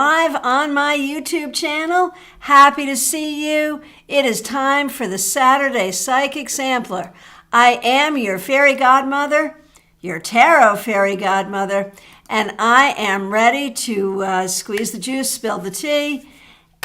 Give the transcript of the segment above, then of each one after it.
Live on my YouTube channel. Happy to see you. It is time for the Saturday Psychic Sampler. I am your fairy godmother, your tarot fairy godmother, and I am ready to squeeze the juice, spill the tea,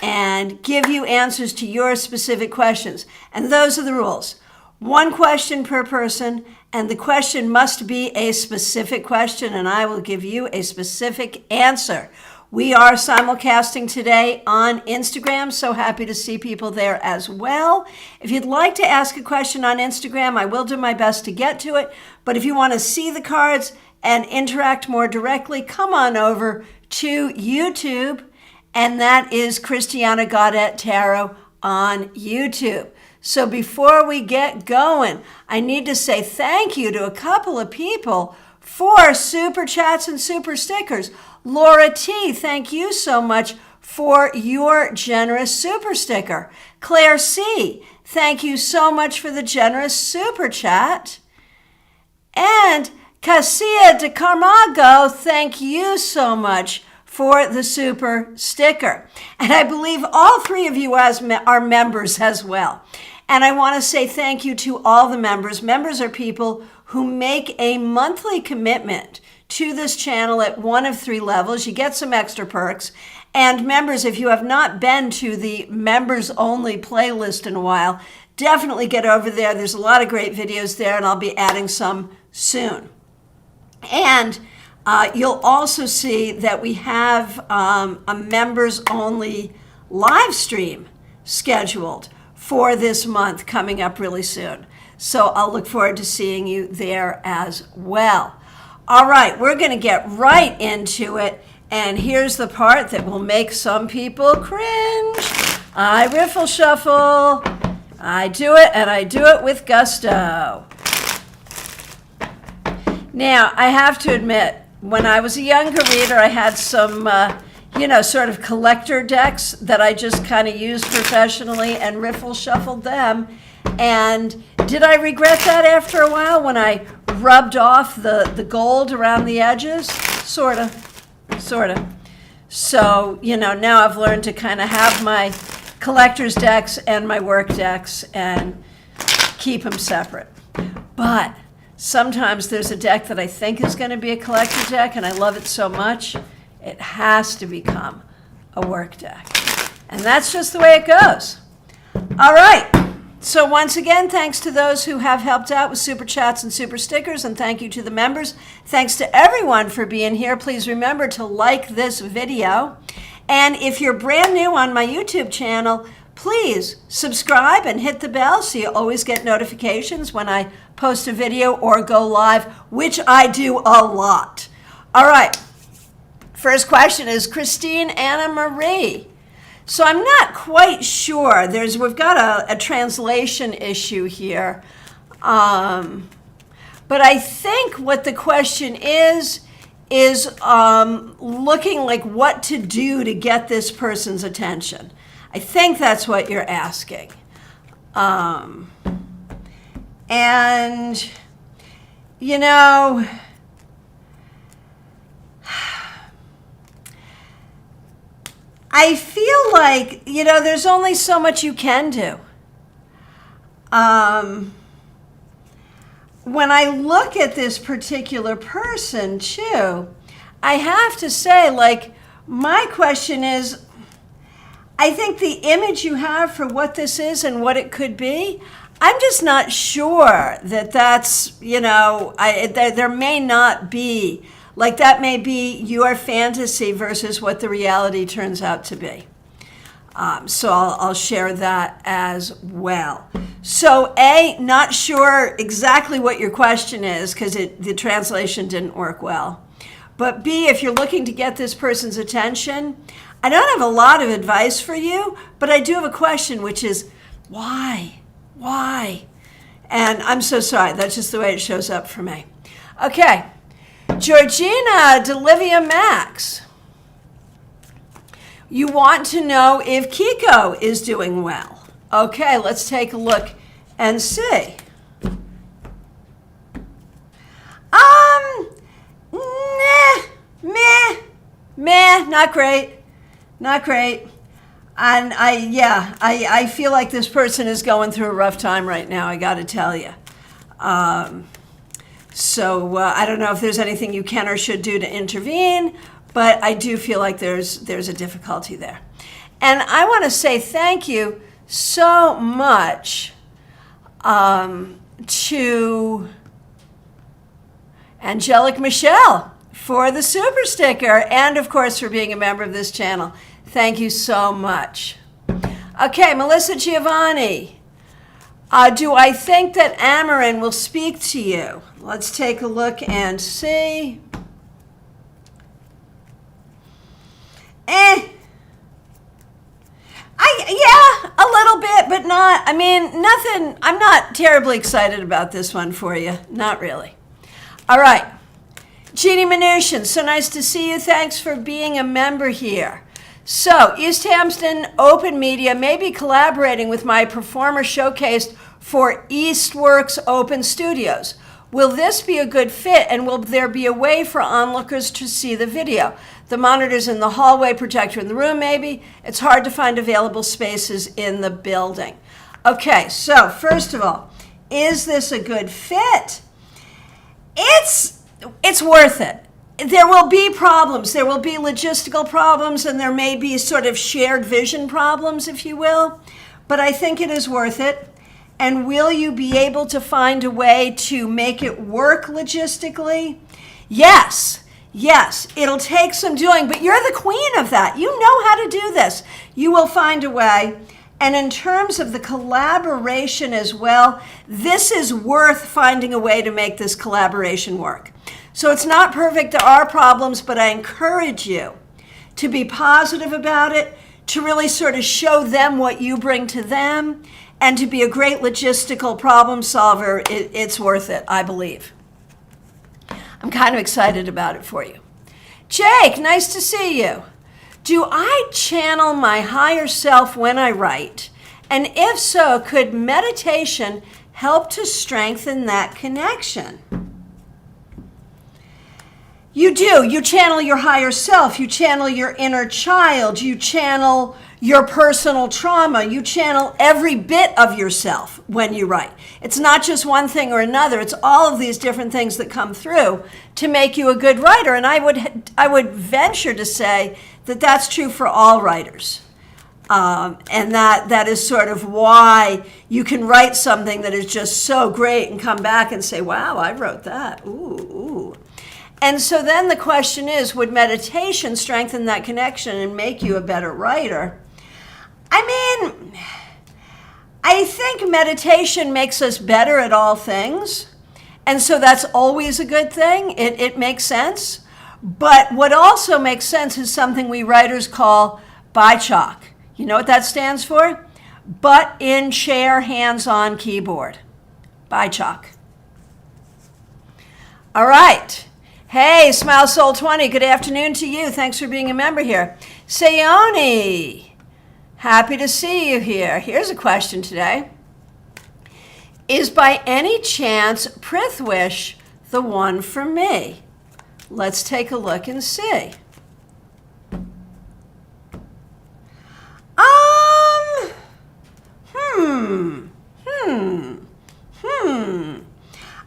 and give you answers to your specific questions. And those are the rules. One question per person, and the question must be a specific question, and I will give you a specific answer. We are simulcasting today on Instagram, so happy to see people there as well. If you'd like to ask a question on Instagram, I will do my best to get to it. But if you want to see the cards and interact more directly, come on over to YouTube, and that is Christiana Gaudet Tarot on YouTube. So before we get going, I need to say thank you to a couple of people for super chats and super stickers. Laura T, thank you so much for your generous super sticker. Claire C, thank you so much for the generous super chat. And Cassia de Carmago, thank you so much for the super sticker. And I believe all three of you are members as well. And I want to say thank you to all the members. Members are people who make a monthly commitment to this channel at one of three levels. You get some extra perks. And members, if you have not been to the members only playlist in a while, definitely get over there. There's a lot of great videos there, and I'll be adding some soon. And you'll also see that we have a members only live stream scheduled for this month coming up really soon. So I'll look forward to seeing you there as well. All right, we're going to get right into it. And here's the part that will make some people cringe. I riffle shuffle. I do it, and I do it with gusto. Now, I have to admit, when I was a younger reader, I had some, sort of collector decks that I just kind of used professionally and riffle shuffled them. And did I regret that after a while when I rubbed off the gold around the edges? Sort of. So, now I've learned to kind of have my collector's decks and my work decks and keep them separate. But sometimes there's a deck that I think is going to be a collector deck, and I love it so much, it has to become a work deck. And that's just the way it goes. All right. So once again, thanks to those who have helped out with super chats and super stickers, and thank you to the members. Thanks to everyone for being here. Please remember to like this video. And if you're brand new on my YouTube channel, please subscribe and hit the bell so you always get notifications when I post a video or go live, which I do a lot. All right. First question is Christine Anna Marie. So I'm not quite sure. We've got a translation issue here. But I think what the question is looking like what to do to get this person's attention. I think that's what you're asking. I feel like, there's only so much you can do. When I look at this particular person, too, I have to say, my question is, I think the image you have for what this is and what it could be, I'm just not sure that that's, there may not be. That may be your fantasy versus what the reality turns out to be. So I'll share that as well. So A, not sure exactly what your question is because the translation didn't work well. But B, if you're looking to get this person's attention, I don't have a lot of advice for you, but I do have a question, which is, why? Why? And I'm so sorry. That's just the way it shows up for me. Okay. Georgina Delivia Max, you want to know if Kiko is doing well. Okay, let's take a look and see. Meh, not great. not great. And I feel like this person is going through a rough time right now, I got to tell you. So I don't know if there's anything you can or should do to intervene, but I do feel like there's a difficulty there. And I want to say thank you so much to Angelic Michelle for the super sticker, and of course for being a member of this channel. Thank you so much. Okay, Melissa Giovanni. Do I think that Amarin will speak to you? Let's take a look and see. Yeah, a little bit, but not, nothing. I'm not terribly excited about this one for you. Not really. All right. Jeannie Mnuchin, so nice to see you. Thanks for being a member here. So, East Hampton Open Media may be collaborating with my performer showcased for Eastworks Open Studios. Will this be a good fit, and will there be a way for onlookers to see the video? The monitors in the hallway, projector in the room, maybe. It's hard to find available spaces in the building. Okay, so first of all, is this a good fit? It's worth it. There will be problems. There will be logistical problems, and there may be sort of shared vision problems, if you will. But I think it is worth it. And will you be able to find a way to make it work logistically? Yes. Yes, it'll take some doing, but you're the queen of that. You know how to do this. You will find a way. And in terms of the collaboration as well, this is worth finding a way to make this collaboration work. So it's not perfect. There are problems, but I encourage you to be positive about it, to really sort of show them what you bring to them, and to be a great logistical problem solver. It's worth it, I believe. I'm kind of excited about it for you. Jake, nice to see you. Do I channel my higher self when I write? And if so, could meditation help to strengthen that connection? You do. You channel your higher self. You channel your inner child. You channel your personal trauma. You channel every bit of yourself when you write. It's not just one thing or another. It's all of these different things that come through to make you a good writer. And I would venture to say that that's true for all writers. And that is sort of why you can write something that is just so great and come back and say, wow, I wrote that. Ooh. And so then the question is, would meditation strengthen that connection and make you a better writer? I think meditation makes us better at all things. And so that's always a good thing. It makes sense. But what also makes sense is something we writers call BICHOK. You know what that stands for? Butt in chair, hands on keyboard. BICHOK. All right. Hey, Smile Soul 20, good afternoon to you. Thanks for being a member here. Sayoni, happy to see you here. Here's a question today. Is by any chance Prithwish the one for me? Let's take a look and see.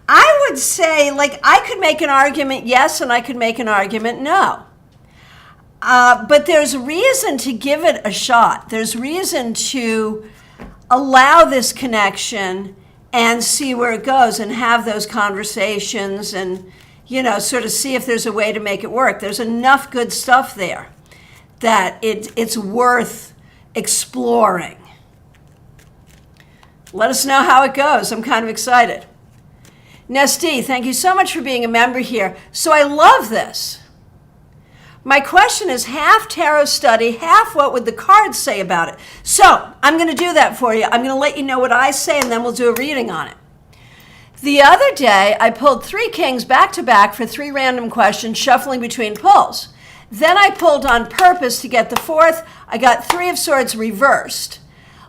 I would say, I could make an argument yes, and I could make an argument no. But there's reason to give it a shot. There's reason to allow this connection and see where it goes and have those conversations and, sort of see if there's a way to make it work. There's enough good stuff there that it's worth exploring. Let us know how it goes. I'm kind of excited. Nesty, thank you so much for being a member here. So I love this. My question is half tarot study, half what would the cards say about it. So I'm going to do that for you. I'm going to let you know what I say, and then we'll do a reading on it. The other day, I pulled 3 kings back to back for 3 random questions, shuffling between pulls. Then I pulled on purpose to get the 4th. I got 3 of swords reversed.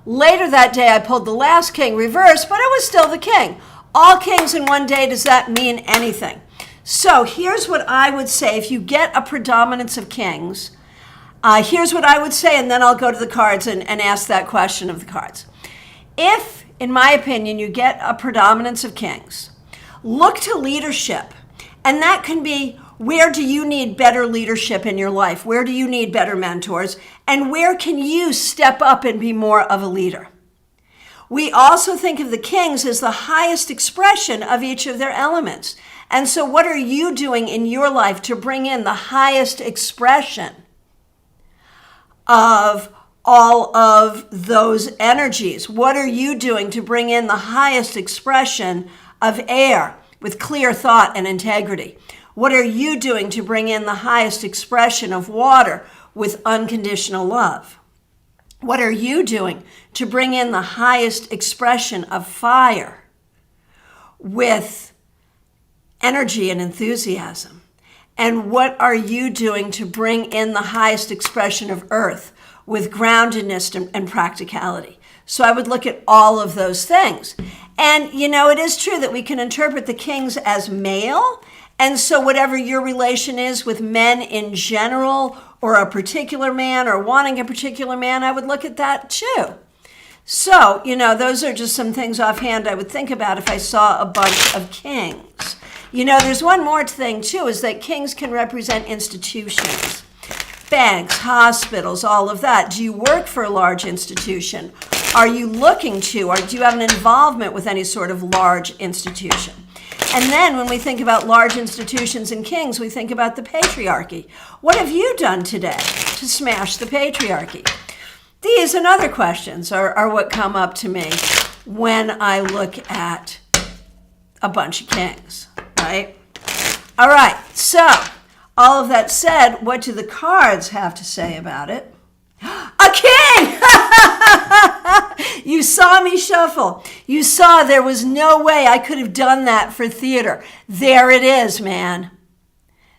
Later that day, I pulled the last king reversed, but it was still the king. All kings in one day, does that mean anything? So here's what I would say. If you get a predominance of kings, Here's what I would say, and then I'll go to the cards and ask that question of the cards. If, in my opinion, you get a predominance of kings, look to leadership. And that can be, where do you need better leadership in your life? Where do you need better mentors? And where can you step up and be more of a leader? We also think of the kings as the highest expression of each of their elements. And so what are you doing in your life to bring in the highest expression of all of those energies? What are you doing to bring in the highest expression of air with clear thought and integrity? What are you doing to bring in the highest expression of water with unconditional love? What are you doing to bring in the highest expression of fire with energy and enthusiasm? And what are you doing to bring in the highest expression of earth with groundedness and practicality? So I would look at all of those things. And, it is true that we can interpret the kings as male. And so whatever your relation is with men in general, or a particular man, or wanting a particular man, I would look at that too. So, those are just some things offhand I would think about if I saw a bunch of kings. There's one more thing too, is that kings can represent institutions. Banks, hospitals, all of that. Do you work for a large institution? Are you looking to, or do you have an involvement with any sort of large institution? And then when we think about large institutions and kings, we think about the patriarchy. What have you done today to smash the patriarchy? These and other questions are what come up to me when I look at a bunch of kings, right? All right, so all of that said, what do the cards have to say about it? A king! You saw me shuffle. You saw there was no way I could have done that for theater. There it is, man.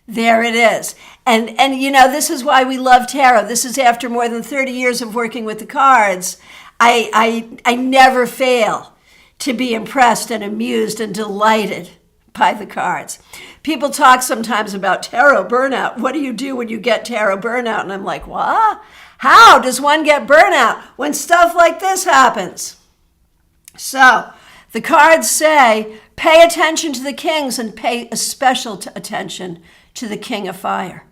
There it is. And this is why we love tarot. This is after more than 30 years of working with the cards. I never fail to be impressed and amused and delighted by the cards. People talk sometimes about tarot burnout. What do you do when you get tarot burnout? And I'm like, what? How does one get burnout when stuff like this happens? So the cards say, pay attention to the kings and pay a special attention to the king of fire.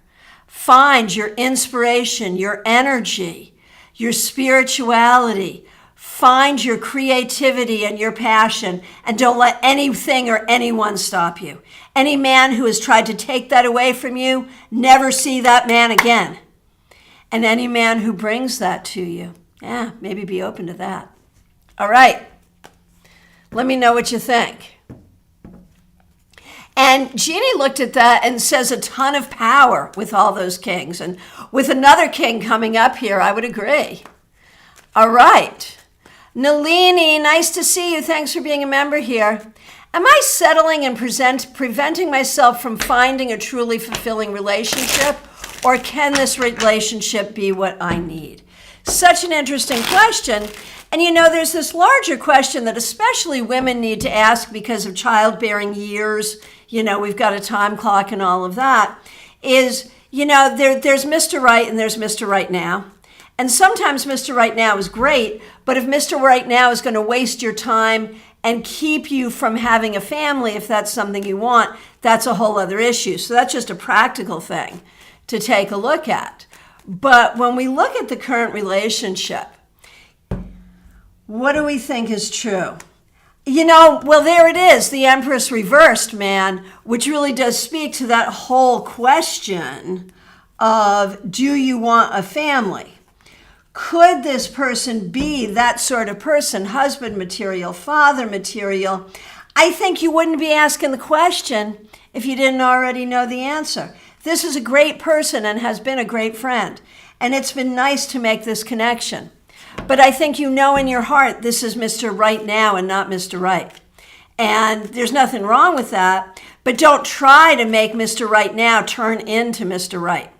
Find your inspiration, your energy, your spirituality. Find your creativity and your passion, and don't let anything or anyone stop you. Any man who has tried to take that away from you, never see that man again. And any man who brings that to you, maybe be open to that. All right. Let me know what you think. And Jeannie looked at that and says a ton of power with all those kings. And with another king coming up here, I would agree. All right. Nalini, nice to see you. Thanks for being a member here. Am I settling and preventing myself from finding a truly fulfilling relationship? Or can this relationship be what I need? Such an interesting question. And there's this larger question that especially women need to ask because of childbearing years. We've got a time clock and all of that. Is, there's Mr. Right and there's Mr. Right Now. And sometimes Mr. Right Now is great, but if Mr. Right Now is going to waste your time and keep you from having a family, if that's something you want, that's a whole other issue. So that's just a practical thing to take a look at. But when we look at the current relationship, what do we think is true? Well, there it is, the Empress reversed, man, which really does speak to that whole question of, do you want a family? Could this person be that sort of person, husband material, father material? I think you wouldn't be asking the question if you didn't already know the answer. This is a great person and has been a great friend, and it's been nice to make this connection. But I think in your heart, this is Mr. Right Now and not Mr. Right. And there's nothing wrong with that, but don't try to make Mr. Right Now turn into Mr. Right.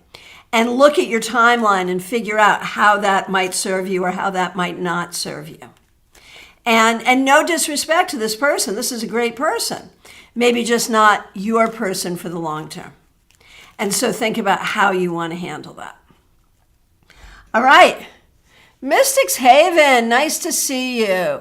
And look at your timeline and figure out how that might serve you or how that might not serve you. And no disrespect to this person. This is a great person. Maybe just not your person for the long term. And so think about how you want to handle that. All right. Mystics Haven, nice to see you.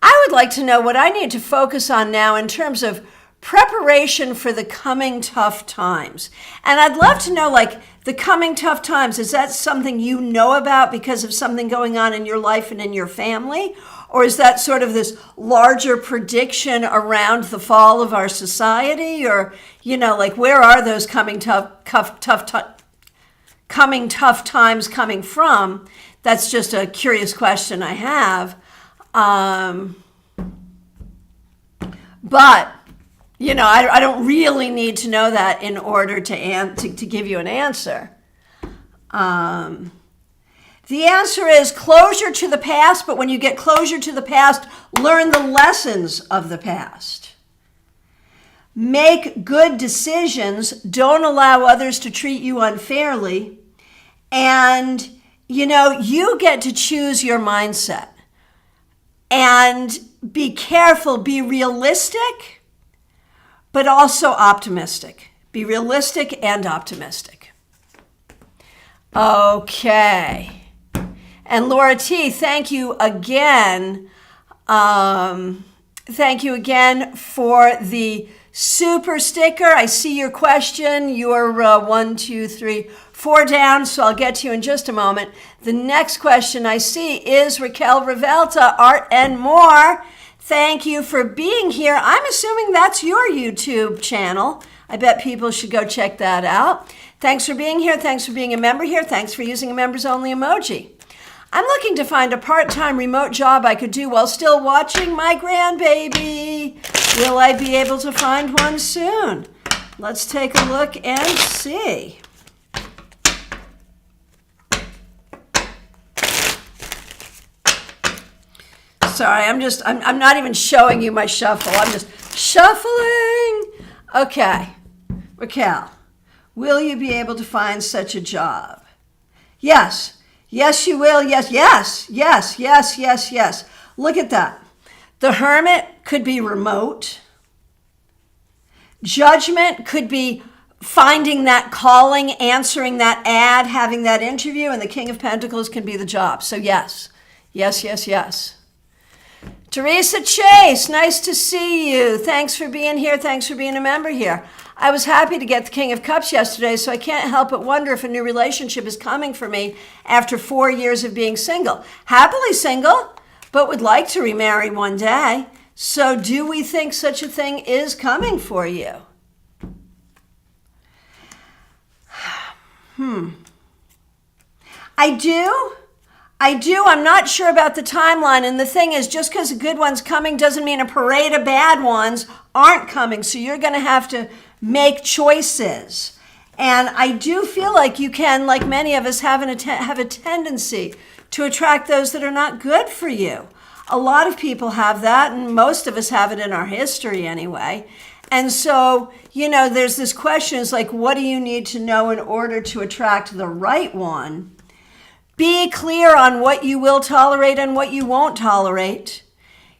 I would like to know what I need to focus on now in terms of preparation for the coming tough times. And I'd love to know, like, the coming tough times, is that something you know about because of something going on in your life and in your family? Or is that sort of this larger prediction around the fall of our society? Or, like, where are those coming tough times coming from? That's just a curious question I have. But, I don't really need to know that in order to give you an answer. The answer is closure to the past, but when you get closure to the past, learn the lessons of the past. Make good decisions. Don't allow others to treat you unfairly. And, you get to choose your mindset. And be careful, be realistic, but also optimistic. Be realistic and optimistic. Okay. And Laura T., thank you again. Thank you again for the super sticker. I see your question. You're 1, 2, 3, 4 down, so I'll get to you in just a moment. The next question I see is Raquel Revelta, Art and More. Thank you for being here. I'm assuming that's your YouTube channel. I bet people should go check that out. Thanks for being here. Thanks for being a member here. Thanks for using a members only emoji. I'm looking to find a part-time remote job I could do while still watching my grandbaby. Will I be able to find one soon? Let's take a look and see. Sorry, I'm not even showing you my shuffle. I'm just shuffling. Okay, Raquel, will you be able to find such a job? Yes. Yes, you will. Yes. Look at that. The Hermit could be remote. Judgment could be finding that calling, answering that ad, having that interview, and the King of Pentacles can be the job. So yes. Teresa Chase, nice to see you. Thanks for being here. Thanks for being a member here. I was happy to get the King of Cups yesterday, so I can't help but wonder if a new relationship is coming for me after 4 years of being single. Happily single, but would like to remarry one day. So do we think such a thing is coming for you? I do. I'm not sure about the timeline. And the thing is, just because a good one's coming doesn't mean a parade of bad ones aren't coming. So you're going to have to make choices. And I do feel like you can, like many of us, have a tendency to attract those that are not good for you. A lot of people have that, and most of us have it in our history anyway. And so, there's this question, is like, what do you need to know in order to attract the right one? Be clear on what you will tolerate and what you won't tolerate.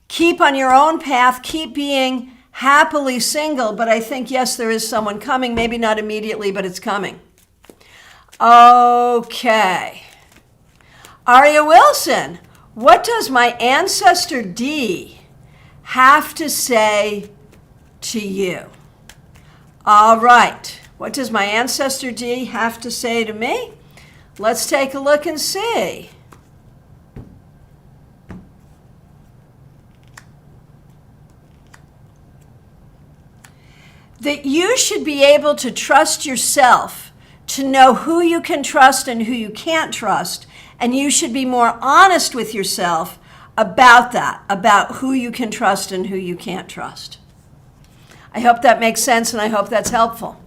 Keep on your own path. Keep being happily single. But I think, yes, there is someone coming. Maybe not immediately, but it's coming. Okay. Aria Wilson, what does my ancestor D have to say to you? All right. What does my ancestor D have to say to me? Let's take a look and see. That you should be able to trust yourself, to know who you can trust and who you can't trust, and you should be more honest with yourself about that, about who you can trust and who you can't trust. I hope that makes sense, and I hope that's helpful.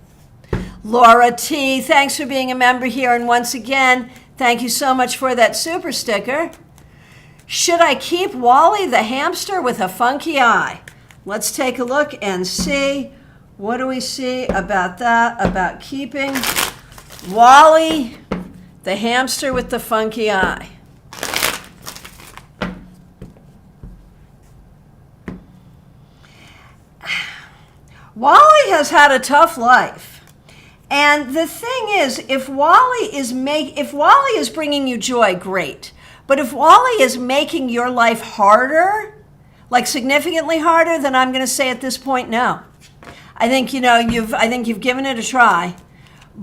Laura T., thanks for being a member here. And once again, thank you so much for that super sticker. Should I keep Wally the hamster with a funky eye? Let's take a look and see. What do we see about that, about keeping Wally the hamster with the funky eye? Wally has had a tough life. And the thing is, if Wally is bringing you joy, great. But if Wally is making your life harder, like significantly harder, then I'm going to say at this point, no. I think you've given it a try.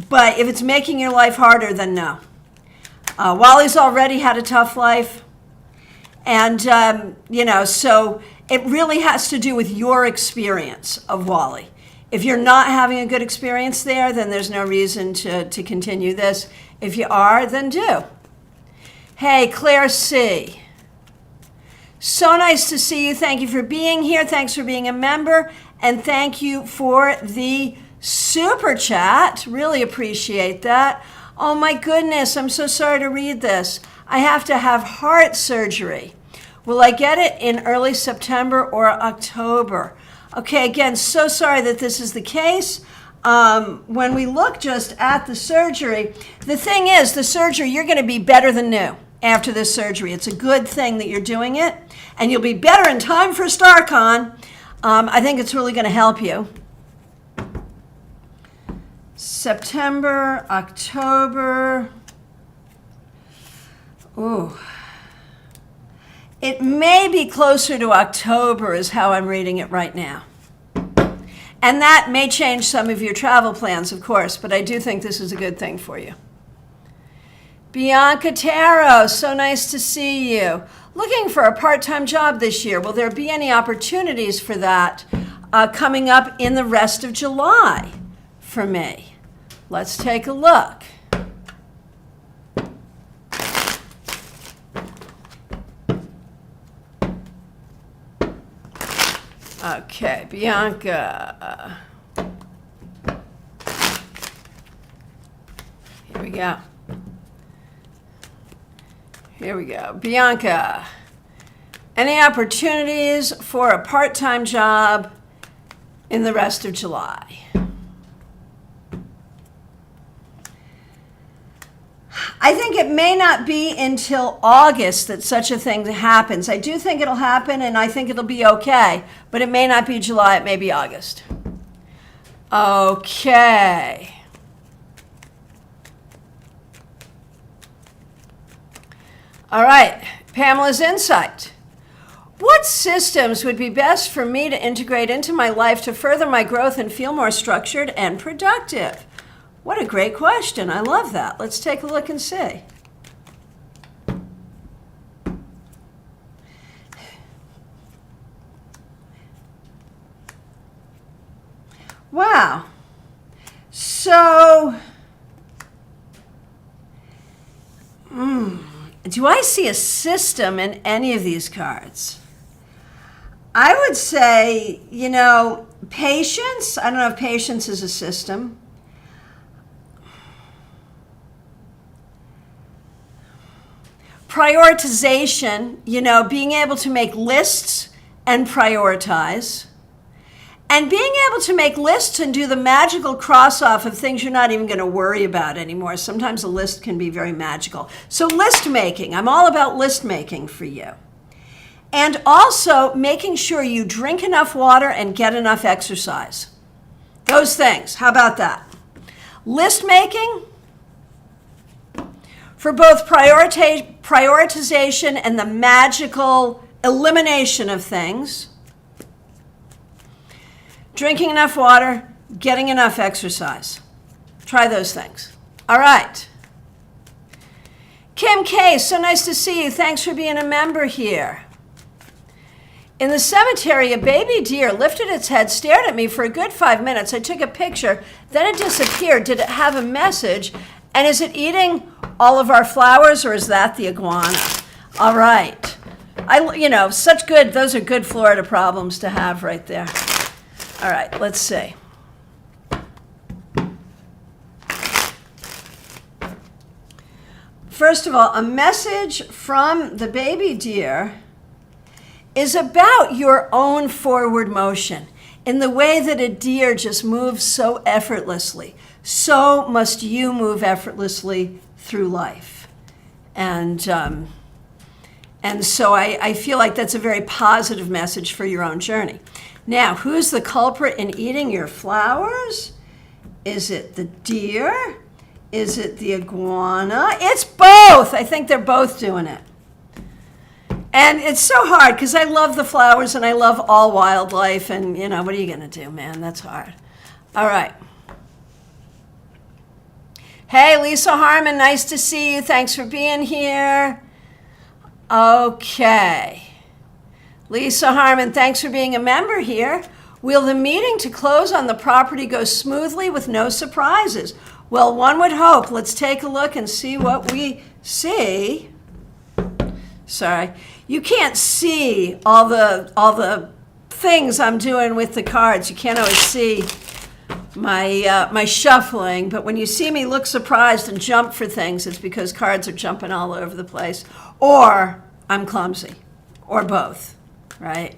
But if it's making your life harder, then no. Wally's already had a tough life. And, so it really has to do with your experience of Wally. If you're not having a good experience there, then there's no reason to continue this. If you are, then do. Hey, Claire C. So nice to see you. Thank you for being here. Thanks for being a member. And thank you for the super chat. Really appreciate that. Oh my goodness, I'm so sorry to read this. I have to have heart surgery. Will I get it in early September or October? Okay, again, so sorry that this is the case. When we look just at the surgery, the thing is, the surgery, you're going to be better than new after this surgery. It's a good thing that you're doing it, and you'll be better in time for StarCon. I think it's really going to help you. September, October. Ooh. It may be closer to October is how I'm reading it right now. And that may change some of your travel plans, of course, but I do think this is a good thing for you. Bianca Tarot, so nice to see you. Looking for a part-time job this year. Will there be any opportunities for that coming up in the rest of July for me? Let's take a look. Okay, Bianca. Here we go. Here we go. Bianca, any opportunities for a part-time job in the rest of July? I think it may not be until August that such a thing happens. I do think it'll happen, and I think it'll be okay, but it may not be July, it may be August. Okay. All right, Pamela's insight. What systems would be best for me to integrate into my life to further my growth and feel more structured and productive? What a great question. I love that. Let's take a look and see. Wow. So, do I see a system in any of these cards? I would say, patience. I don't know if patience is a system. Prioritization, being able to make lists and prioritize. And being able to make lists and do the magical cross-off of things you're not even going to worry about anymore. Sometimes a list can be very magical. So list making, I'm all about list making for you. And also making sure you drink enough water and get enough exercise. Those things, how about that? List making for both prioritization and the magical elimination of things. Drinking enough water, getting enough exercise. Try those things. All right. Kim K, so nice to see you. Thanks for being a member here. In the cemetery, a baby deer lifted its head, stared at me for a good 5 minutes. I took a picture, then it disappeared. Did it have a message? And is it eating all of our flowers, or is that the iguana? All right. Those are good Florida problems to have right there. All right, let's see. First of all, a message from the baby deer is about your own forward motion. In the way that a deer just moves so effortlessly, so must you move effortlessly through life. And so I feel like that's a very positive message for your own journey. Now, who's the culprit in eating your flowers? Is it the deer? Is it the iguana? It's both. I think they're both doing it. And it's so hard because I love the flowers and I love all wildlife. And, you know, what are you going to do, man? That's hard. All right. Hey, Lisa Harmon, nice to see you. Thanks for being here. Okay. Lisa Harmon, thanks for being a member here. Will the meeting to close on the property go smoothly with no surprises? Well, one would hope. Let's take a look and see what we see. Sorry. You can't see all the things I'm doing with the cards. You can't always see my shuffling, but when you see me look surprised and jump for things, it's because cards are jumping all over the place, or I'm clumsy, or both, right?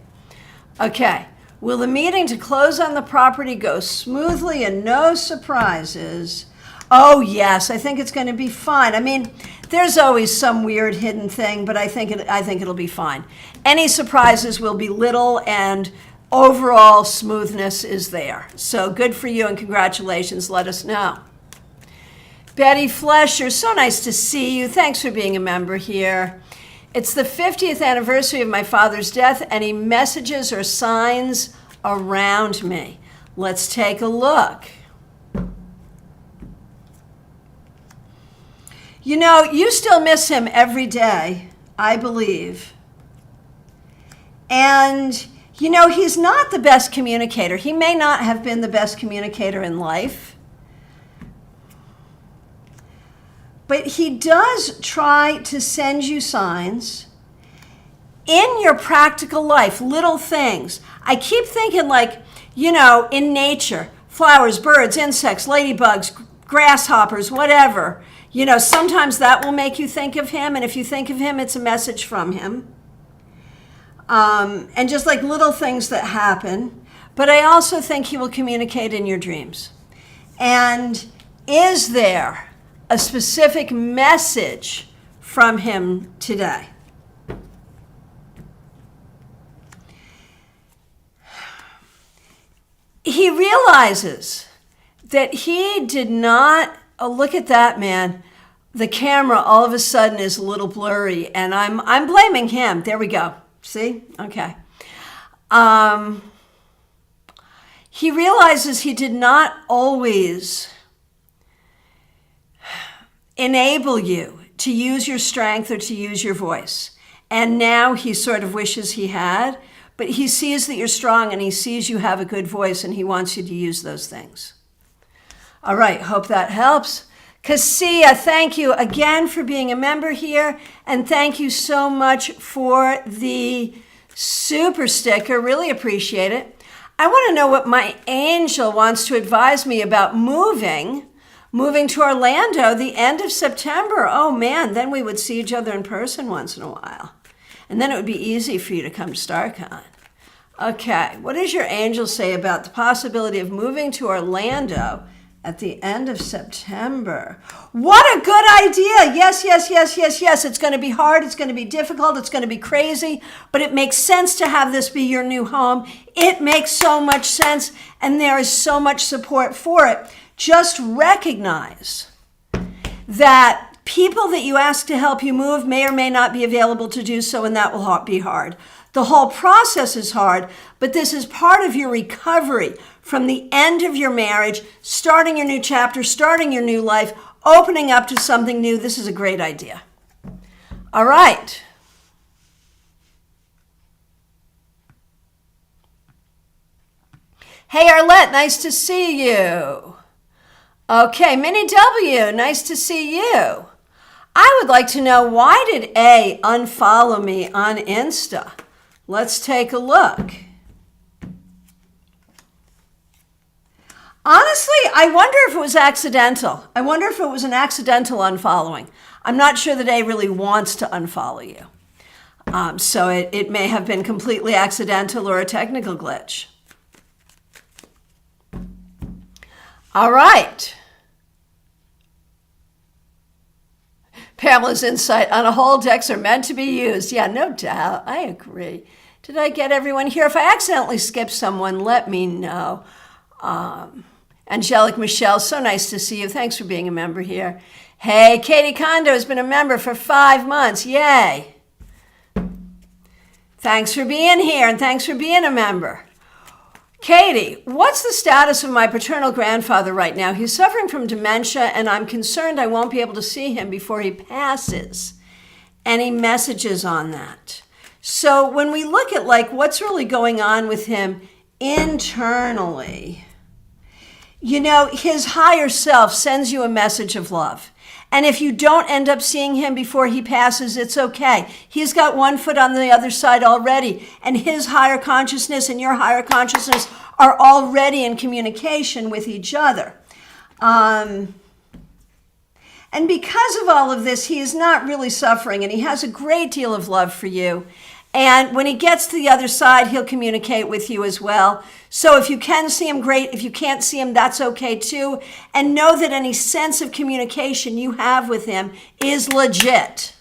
Okay. Will the meeting to close on the property go smoothly and no surprises? Oh, yes, I think it's going to be fine. I mean, there's always some weird hidden thing, but I think it'll be fine. Any surprises will be little, and overall smoothness is there. So good for you and congratulations. Let us know. Betty Flesher, so nice to see you. Thanks for being a member here. It's the 50th anniversary of my father's death. Any messages or signs around me? Let's take a look. You know, you still miss him every day, I believe. And, you know, he's not the best communicator. He may not have been the best communicator in life. But he does try to send you signs in your practical life, little things. I keep thinking, like, you know, in nature, flowers, birds, insects, ladybugs, grasshoppers, whatever. You know, sometimes that will make you think of him, and if you think of him, it's a message from him. And just like little things that happen. But I also think he will communicate in your dreams. And is there a specific message from him today? He realizes that he did not, oh, look at that, man. The camera all of a sudden is a little blurry, and I'm blaming him. There we go. See? Okay. He realizes he did not always enable you to use your strength or to use your voice. And now he sort of wishes he had, but he sees that you're strong and he sees you have a good voice and he wants you to use those things. All right, hope that helps. Cassia, thank you again for being a member here, and thank you so much for the super sticker. Really appreciate it. I want to know what my angel wants to advise me about moving to Orlando the end of September. Oh man, then we would see each other in person once in a while. And then it would be easy for you to come to StarCon. Okay, what does your angel say about the possibility of moving to Orlando at the end of September? What a good idea. Yes, yes, yes, yes, yes. It's going to be hard. It's going to be difficult. It's going to be crazy. But it makes sense to have this be your new home. It makes so much sense. And there is so much support for it. Just recognize that people that you ask to help you move may or may not be available to do so, and that will be hard. The whole process is hard, but this is part of your recovery from the end of your marriage, starting your new chapter, starting your new life, opening up to something new. This is a great idea. All right. Hey, Arlette, nice to see you. Okay, Minnie W., nice to see you. I would like to know, why did A unfollow me on Insta? Let's take a look. Honestly, I wonder if it was accidental. I wonder if it was an accidental unfollowing. I'm not sure that A really wants to unfollow you. So it may have been completely accidental or a technical glitch. All right. Pamela's insight, on a whole, decks are meant to be used. Yeah, no doubt. I agree. Did I get everyone here? If I accidentally skip someone, let me know. Angelic Michelle, so nice to see you. Thanks for being a member here. Hey, Katie Kondo has been a member for 5 months. Yay. Thanks for being here and thanks for being a member. Katie, what's the status of my paternal grandfather right now? He's suffering from dementia and I'm concerned I won't be able to see him before he passes. Any messages on that? So when we look at like what's really going on with him internally, you know, his higher self sends you a message of love. And if you don't end up seeing him before he passes, it's okay. He's got one foot on the other side already, and his higher consciousness and your higher consciousness are already in communication with each other. And because of all of this, he is not really suffering, and he has a great deal of love for you. And when he gets to the other side, he'll communicate with you as well. So if you can see him, great. If you can't see him, that's okay too. And know that any sense of communication you have with him is legit.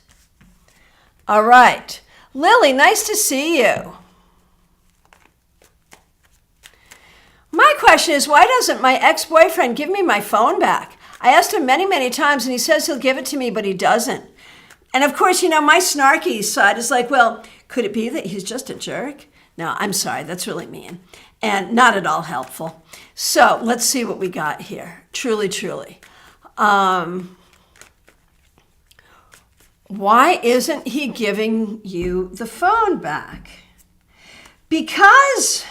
All right. Lily, nice to see you. My question is, why doesn't my ex-boyfriend give me my phone back? I asked him many, many times, and he says he'll give it to me, but he doesn't. And of course, you know, my snarky side is like, well, could it be that he's just a jerk? No, I'm sorry, that's really mean and not at all helpful. So let's see what we got here. Truly, truly. Why isn't he giving you the phone back? Because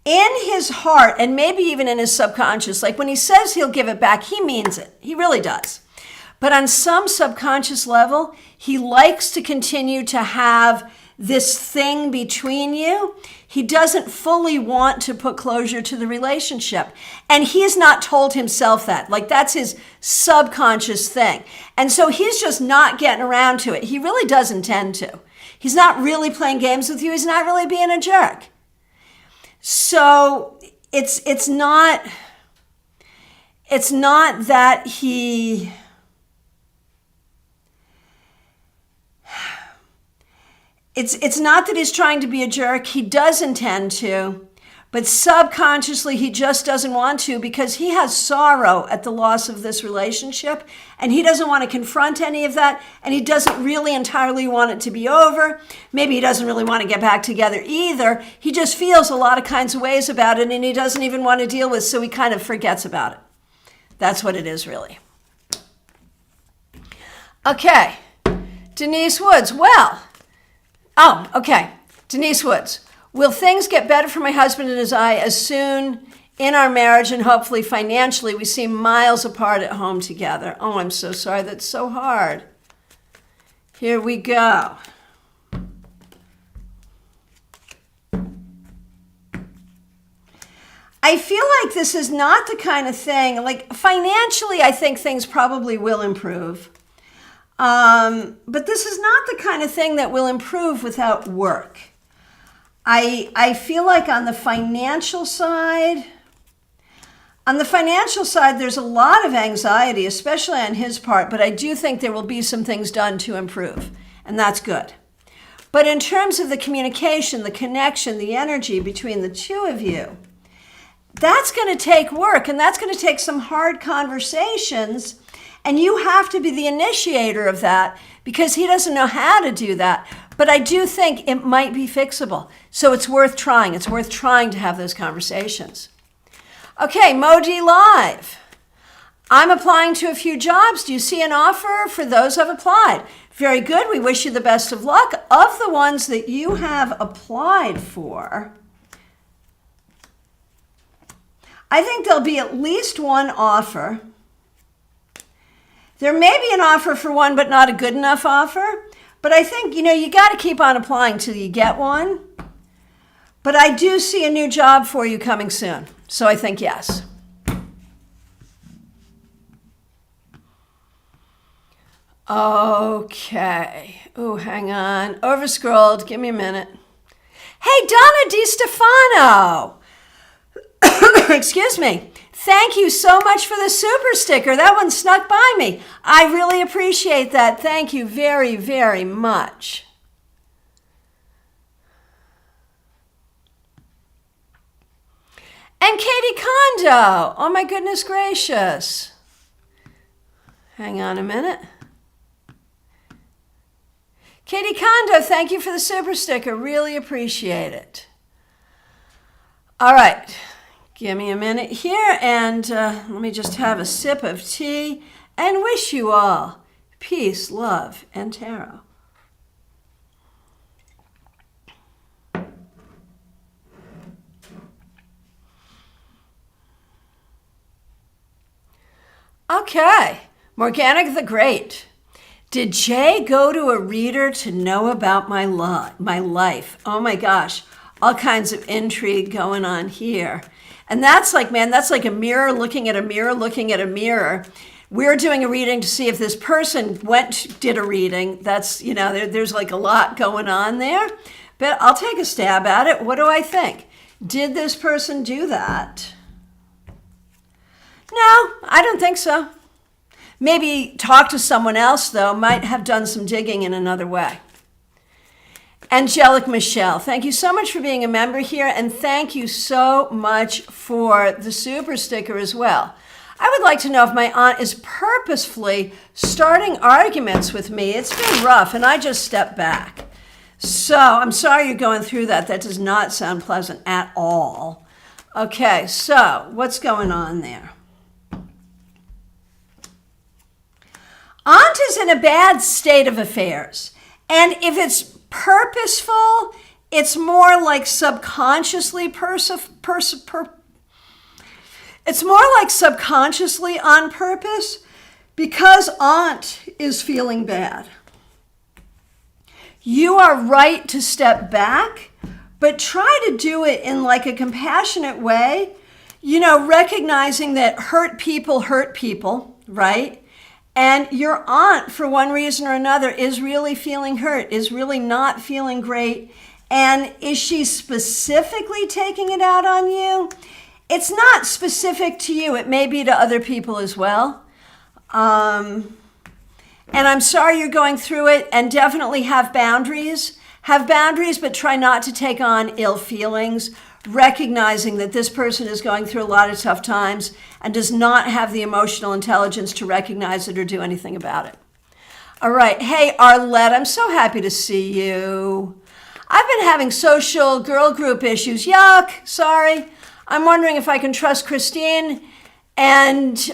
in his heart, and maybe even in his subconscious, like when he says he'll give it back, he means it. He really does. But on some subconscious level, he likes to continue to have this thing between you. He doesn't fully want to put closure to the relationship. And he's not told himself that. Like that's his subconscious thing. And so he's just not getting around to it. He really does intend to. He's not really playing games with you. He's not really being a jerk. So it's not that he... It's not that he's trying to be a jerk. He does intend to, but subconsciously he just doesn't want to because he has sorrow at the loss of this relationship and he doesn't want to confront any of that and he doesn't really entirely want it to be over. Maybe he doesn't really want to get back together either. He just feels a lot of kinds of ways about it and he doesn't even want to deal with, so he kind of forgets about it. That's what it is really. Okay, Denise Woods, okay. Denise Woods. Will things get better for my husband and I as soon in our marriage and hopefully financially? We seem miles apart at home together. Oh, I'm so sorry. That's so hard. Here we go. I feel like this is not the kind of thing, like financially, I think things probably will improve. But this is not the kind of thing that will improve without work. I feel like on the financial side, there's a lot of anxiety, especially on his part, but I do think there will be some things done to improve, and that's good. But in terms of the communication, the connection, the energy between the two of you, that's going to take work, and that's going to take some hard conversations. And you have to be the initiator of that because he doesn't know how to do that. But I do think it might be fixable. So it's worth trying. It's worth trying to have those conversations. Okay, Moji Live. I'm applying to a few jobs. Do you see an offer for those I've applied? Very good. We wish you the best of luck. Of the ones that you have applied for, I think there'll be at least one offer. There may be an offer for one, but not a good enough offer. But I think, you got to keep on applying till you get one. But I do see a new job for you coming soon. So I think yes. Okay. Oh, hang on. Overscrolled. Give me a minute. Hey, Donna DiStefano. Excuse me. Thank you so much for the super sticker. That one snuck by me. I really appreciate that. Thank you very, very much. And Katie Kondo. Oh my goodness gracious. Hang on a minute. Katie Kondo, thank you for the super sticker. Really appreciate it. All right. Give me a minute here and let me just have a sip of tea and wish you all peace, love, and tarot. Okay, Morgana the Great. Did Jay go to a reader to know about my life? Oh my gosh, all kinds of intrigue going on here. And that's like, man, that's like a mirror looking at a mirror looking at a mirror. We're doing a reading to see if this person did a reading. That's, you know, there's like a lot going on there. But I'll take a stab at it. What do I think? Did this person do that? No, I don't think so. Maybe talk to someone else, though, might have done some digging in another way. Angelic Michelle, thank you so much for being a member here, and thank you so much for the super sticker as well. I would like to know if my aunt is purposefully starting arguments with me. It's been rough, and I just stepped back. So I'm sorry you're going through that. That does not sound pleasant at all. Okay, so what's going on there? Aunt is in a bad state of affairs. And if it's purposeful, it's more like subconsciously it's more like subconsciously on purpose because Aunt is feeling bad. You are right to step back, but try to do it in like a compassionate way, you know, recognizing that hurt people, right? And your aunt, for one reason or another, is really feeling hurt, is really not feeling great. And is she specifically taking it out on you? It's not specific to you. It may be to other people as well. And I'm sorry you're going through it, and definitely have boundaries. Have boundaries, but try not to take on ill feelings, recognizing that this person is going through a lot of tough times and does not have the emotional intelligence to recognize it or do anything about it. All right. Hey, Arlette, I'm so happy to see you. I've been having social girl group issues. Yuck. Sorry. I'm wondering if I can trust Christine and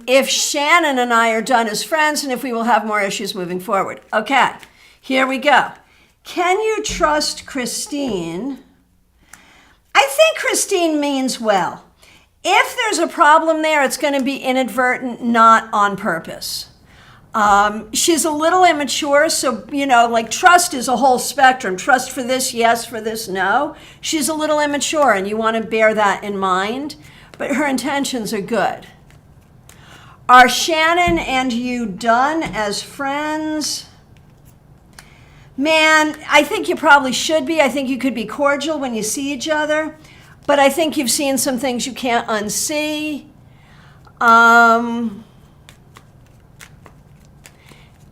if Shannon and I are done as friends and if we will have more issues moving forward. Okay. Here we go. Can you trust Christine? I think Christine means well. If there's a problem there, it's going to be inadvertent, not on purpose. She's a little immature, so, you know, like trust is a whole spectrum. Trust for this, yes, for this, no. She's a little immature, and you want to bear that in mind, but her intentions are good. Are Shannon and you done as friends? Man, I think you probably should be. I think you could be cordial when you see each other, but I think you've seen some things you can't unsee.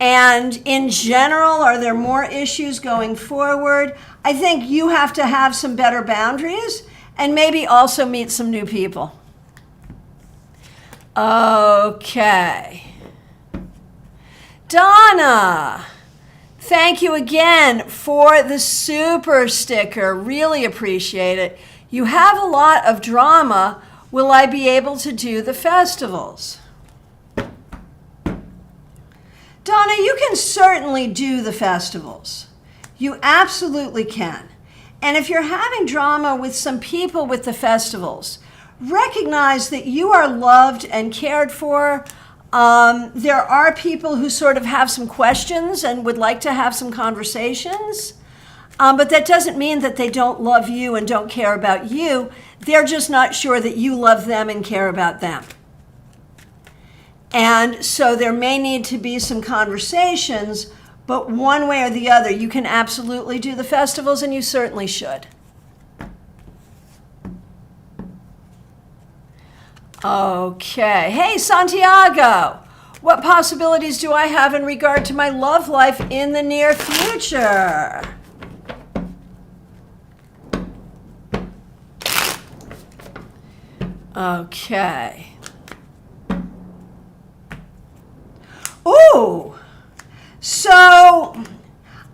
And in general, are there more issues going forward? I think you have to have some better boundaries and maybe also meet some new people. Okay. Donna. Thank you again for the super sticker. Really appreciate it. You have a lot of drama. Will I be able to do the festivals? Donna, you can certainly do the festivals. You absolutely can. And if you're having drama with some people with the festivals, recognize that you are loved and cared for. There are people who sort of have some questions and would like to have some conversations, but that doesn't mean that they don't love you and don't care about you. They're just not sure that you love them and care about them. And so there may need to be some conversations, but one way or the other, you can absolutely do the festivals, and you certainly should. Okay. Hey, Santiago. What possibilities do I have in regard to my love life in the near future? Okay. Ooh. So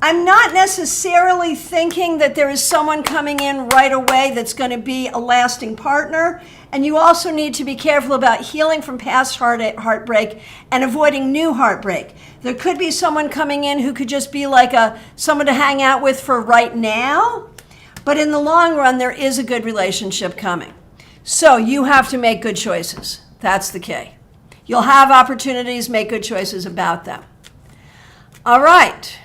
I'm not necessarily thinking that there is someone coming in right away that's going to be a lasting partner. And you also need to be careful about healing from past heartbreak and avoiding new heartbreak. There could be someone coming in who could just be like someone to hang out with for right now. But in the long run, there is a good relationship coming. So you have to make good choices. That's the key. You'll have opportunities, make good choices about them. All right.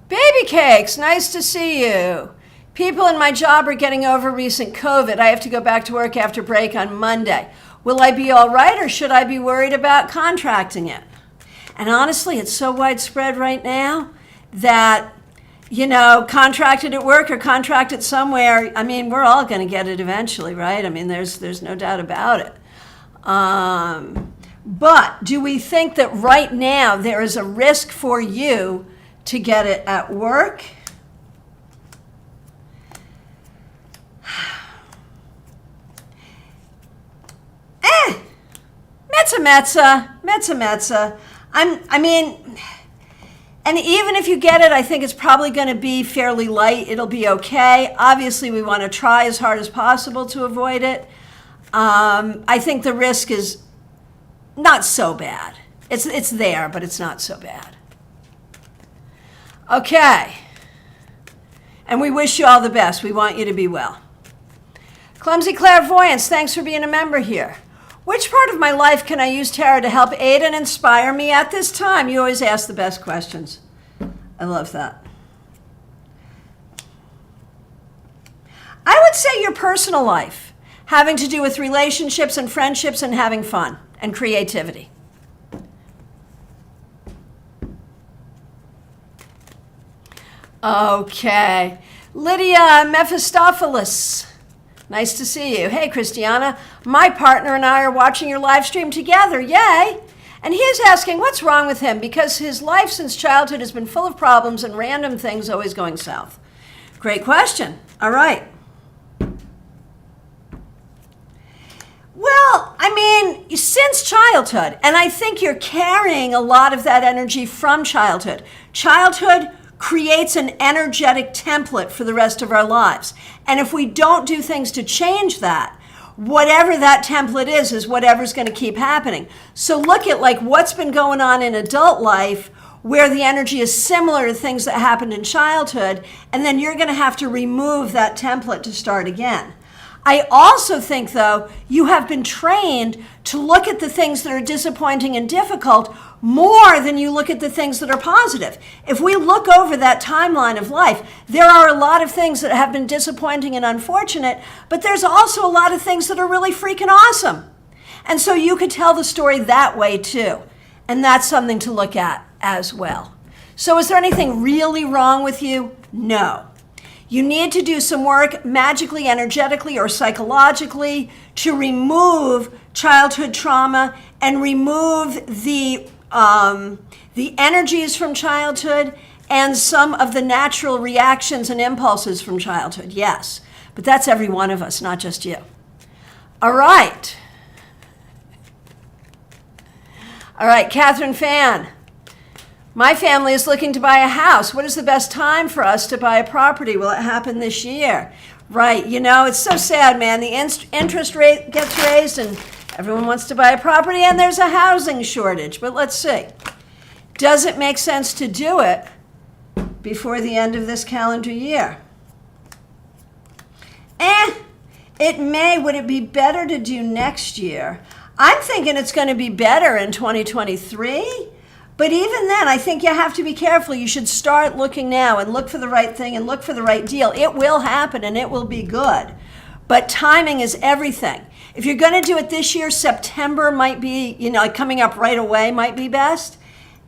Baby Cakes, nice to see you. People in my job are getting over recent COVID. I have to go back to work after break on Monday. Will I be all right, or should I be worried about contracting it? And honestly, it's so widespread right now that, contracted at work or contracted somewhere, I mean, we're all going to get it eventually, right? I mean, there's no doubt about it. But do we think that right now there is a risk for you to get it at work? Metza. And even if you get it, I think it's probably going to be fairly light. It'll be okay. Obviously, we want to try as hard as possible to avoid it. I think the risk is not so bad. It's there, but it's not so bad. Okay. And we wish you all the best. We want you to be well. Clumsy Clairvoyance, thanks for being a member here. Which part of my life can I use tarot to help aid and inspire me at this time? You always ask the best questions. I love that. I would say your personal life, having to do with relationships and friendships and having fun and creativity. Okay. Lydia Mephistopheles. Nice to see you. Hey, Christiana. My partner and I are watching your live stream together. Yay! And he is asking what's wrong with him because his life since childhood has been full of problems and random things always going south. Great question. All right. Well, I mean, since childhood, and I think you're carrying a lot of that energy from childhood. Childhood creates an energetic template for the rest of our lives. And if we don't do things to change that, whatever that template is whatever's going to keep happening. So look at like what's been going on in adult life where the energy is similar to things that happened in childhood, and then you're going to have to remove that template to start again. I also think, though, you have been trained to look at the things that are disappointing and difficult more than you look at the things that are positive. If we look over that timeline of life, there are a lot of things that have been disappointing and unfortunate, but there's also a lot of things that are really freaking awesome. And so you could tell the story that way, too. And that's something to look at as well. So is there anything really wrong with you? No. You need to do some work magically, energetically, or psychologically to remove childhood trauma and remove the energies from childhood and some of the natural reactions and impulses from childhood, yes. But that's every one of us, not just you. All right. All right, Catherine Fan. My family is looking to buy a house. What is the best time for us to buy a property? Will it happen this year? Right. It's so sad, man. The interest rate gets raised and everyone wants to buy a property and there's a housing shortage. But let's see. Does it make sense to do it before the end of this calendar year? It may. Would it be better to do next year? I'm thinking it's going to be better in 2023. But even then, I think you have to be careful. You should start looking now and look for the right thing and look for the right deal. It will happen and it will be good. But timing is everything. If you're going to do it this year, September might be, coming up right away might be best.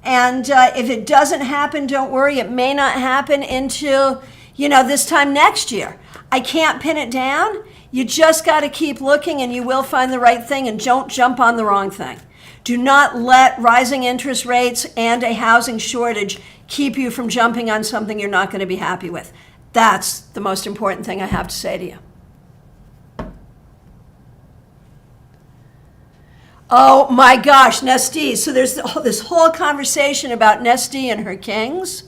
And if it doesn't happen, don't worry. It may not happen until, this time next year. I can't pin it down. You just got to keep looking and you will find the right thing, and don't jump on the wrong thing. Do not let rising interest rates and a housing shortage keep you from jumping on something you're not going to be happy with. That's the most important thing I have to say to you. Oh my gosh, Nestie. So there's this whole conversation about Nestie and her kings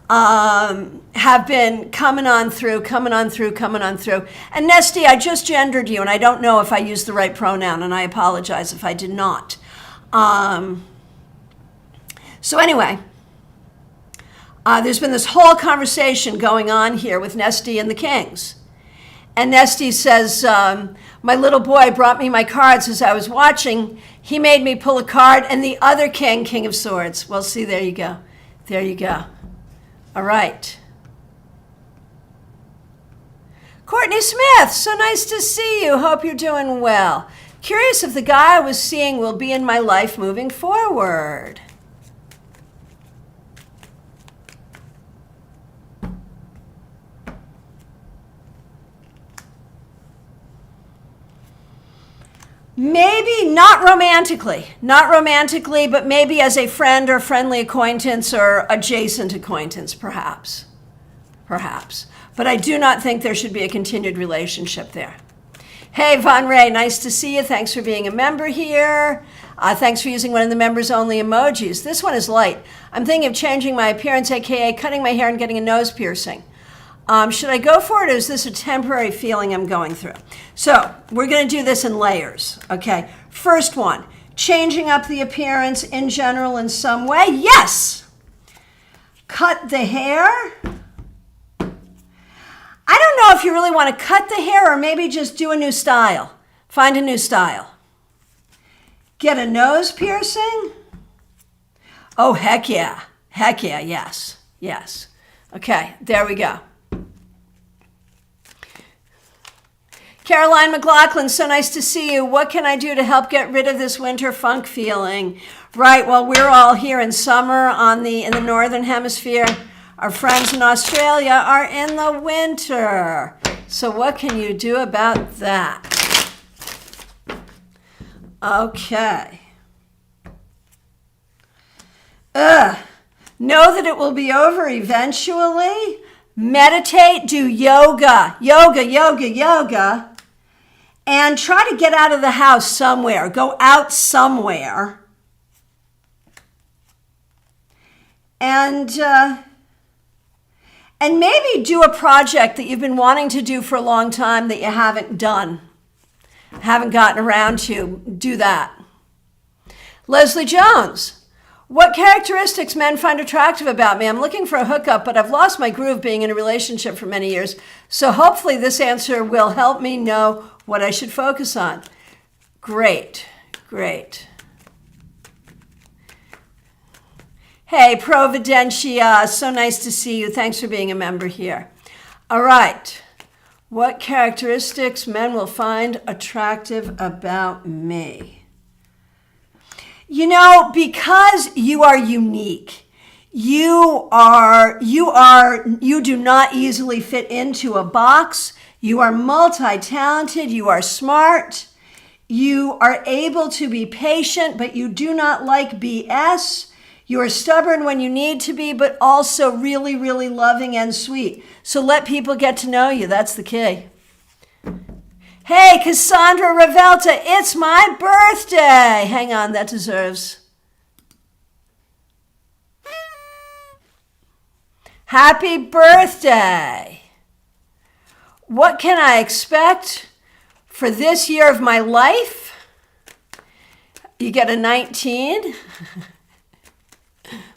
have been coming on through. And Nestie, I just gendered you, and I don't know if I used the right pronoun, and I apologize if I did not. So anyway, there's been this whole conversation going on here with Nestie and the kings. And Nestie says, my little boy brought me my cards as I was watching. He made me pull a card, and the other king, King of Swords. Well, see, there you go. There you go. All right. Courtney Smith, so nice to see you. Hope you're doing well. Curious if the guy I was seeing will be in my life moving forward. Maybe not romantically, but maybe as a friend or friendly acquaintance or adjacent acquaintance, perhaps. But I do not think there should be a continued relationship there. Hey, Von Ray, nice to see you. Thanks for being a member here. Thanks for using one of the members only emojis. This one is light. I'm thinking of changing my appearance, aka cutting my hair and getting a nose piercing. Should I go for it, or is this a temporary feeling I'm going through? So we're going to do this in layers, okay? First one, changing up the appearance in general in some way. Yes! Cut the hair. I don't know if you really want to cut the hair or maybe just do a new style. Find a new style. Get a nose piercing. Oh, heck yeah. Heck yeah, yes. Yes. Okay, there we go. Caroline McLaughlin, so nice to see you. What can I do to help get rid of this winter funk feeling? Right, well, we're all here in summer in the northern hemisphere. Our friends in Australia are in the winter. So what can you do about that? Okay. Know that it will be over eventually. Meditate, do yoga. And try to get out of the house somewhere. Go out somewhere. And maybe do a project that you've been wanting to do for a long time that you haven't done. Haven't gotten around to. Do that. Leslie Jones. What characteristics men find attractive about me? I'm looking for a hookup, but I've lost my groove being in a relationship for many years. So hopefully this answer will help me know what I should focus on. Great. Hey, Providentia, so nice to see you. Thanks for being a member here. All right. What characteristics men will find attractive about me? You know, because you are unique, you do not easily fit into a box. You are multi-talented, you are smart, you are able to be patient, but you do not like BS. You are stubborn when you need to be, but also really, really loving and sweet. So let people get to know you. That's the key. Hey, Cassandra Ravelta, it's my birthday. Hang on, that deserves. Happy birthday. What can I expect for this year of my life? You get a 19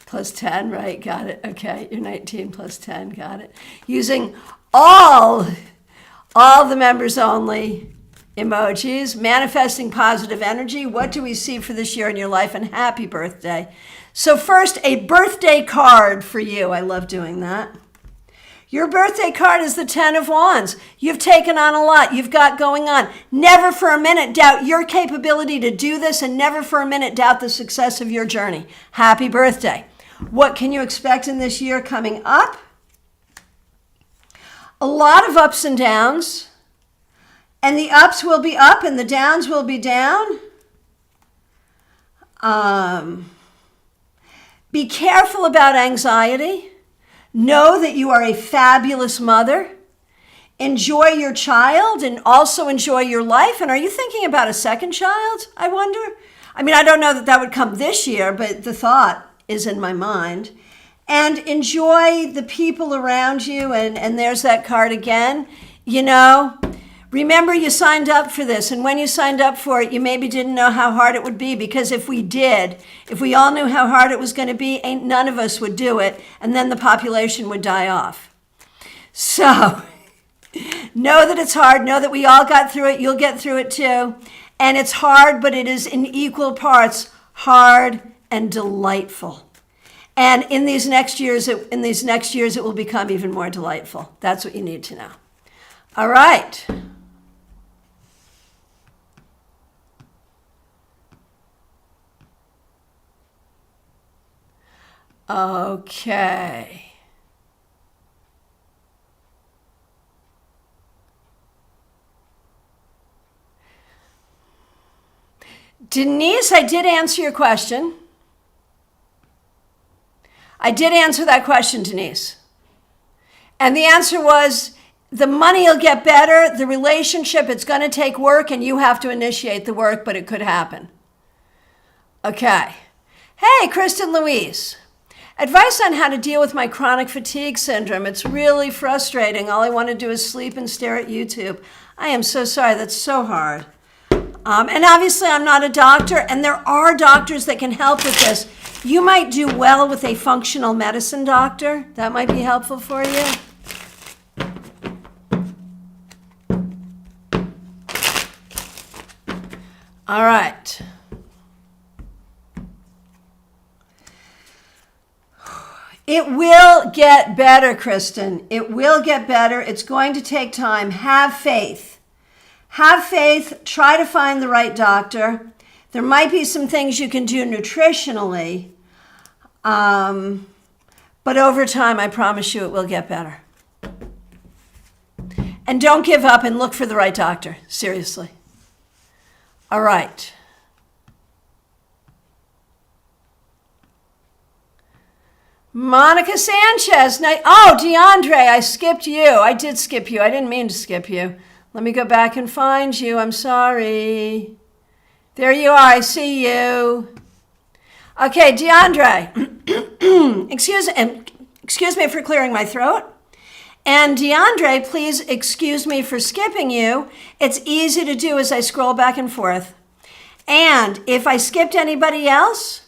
plus 10, right? Got it. Okay, you're 19 plus 10, got it. Using all the members only emojis, manifesting positive energy. What do we see for this year in your life? And happy birthday. So first, a birthday card for you. I love doing that. Your birthday card is the 10 of Wands. You've taken on a lot. You've got going on. Never for a minute doubt your capability to do this, and never for a minute doubt the success of your journey. Happy birthday. What can you expect in this year coming up? A lot of ups and downs. And the ups will be up and the downs will be down. Be careful about anxiety. Know that you are a fabulous mother. enjoy your child and also enjoy your life. And are you thinking about a second child, I wonder? I mean, I don't know that that would come this year, but the thought is in my mind. And enjoy the people around you. And there's that card again. You know, remember you signed up for this. And when you signed up for it, you maybe didn't know how hard it would be. Because if we did, if we all knew how hard it was going to be, none of us would do it. And then the population would die off. So know that it's hard. Know that we all got through it. You'll get through it too. And it's hard, but it is in equal parts hard and delightful. And in these next years, it will become even more delightful. That's what you need to know. All right. Okay. Denise, I did answer your question. I did answer that question, Denise. And the answer was the money will get better, the relationship, it's going to take work, and you have to initiate the work, but it could happen. Okay. Hey, Kristen Louise. Advice on how to deal with my chronic fatigue syndrome. It's really frustrating. All I want to do is sleep and stare at YouTube. I am so sorry. That's so hard. And obviously I'm not a doctor, and there are doctors that can help with this. You might do well with a functional medicine doctor. That might be helpful for you. All right. It will get better, Kristen. It will get better. It's going to take time. Have faith. Have faith, try to find the right doctor. There might be some things you can do nutritionally, but over time, I promise you it will get better. And don't give up and look for the right doctor, seriously. All right. Monica Sanchez. Oh, DeAndre, I skipped you. I did skip you. I didn't mean to skip you. Let me go back and find you. I'm sorry. There you are. I see you. Okay, DeAndre. Excuse me for clearing my throat. And DeAndre, please excuse me for skipping you. It's easy to do as I scroll back and forth. And if I skipped anybody else,